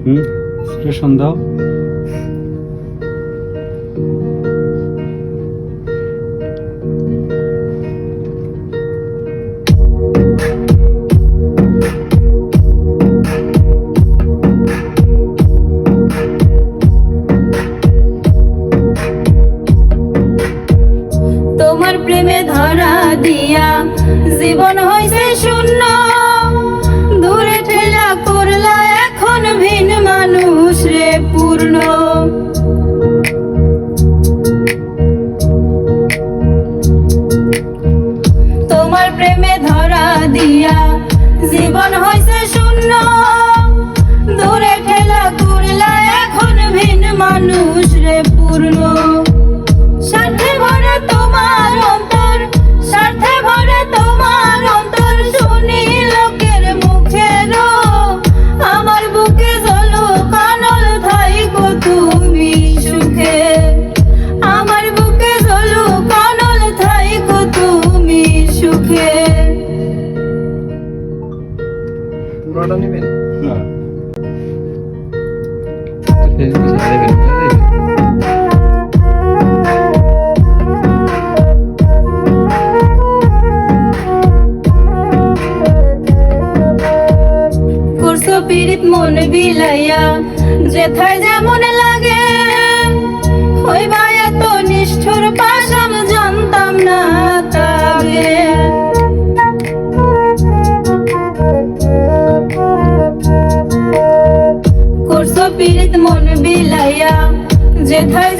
Expression দাও। তোমার প্রেমে ধরা দিয়া জীবন হইছে শূন্য, দূরে ঠেলা করলা এখন ভিন মানুষ রে পূর্ণ। তোমার প্রেমে ধরা দিয়া জীবন হইছে শূন্য, দূরে ঠেলা করলা এখন ভিন মানুষ রে পূর্ণ। স্বার্থে ভরে তোমার অন্তর, স্বার্থে ভরে তোমার অন্তর, শুনি লোকের মুখের আমার বুকে জ্বলো কানল থাইকো তুমি সুখে, আমার বুকে জ্বলো কানল থাইকো তুমি সুখে। পুরোটা নেবেন? করছো পীড়িত মন বিলাইয়া, যেথায় যেমন লাগে হইবা এত নিষ্ঠুর পাষাণ জানতাম না তাবে। করছো পীড়িত মন বিলাইয়া, যেথায়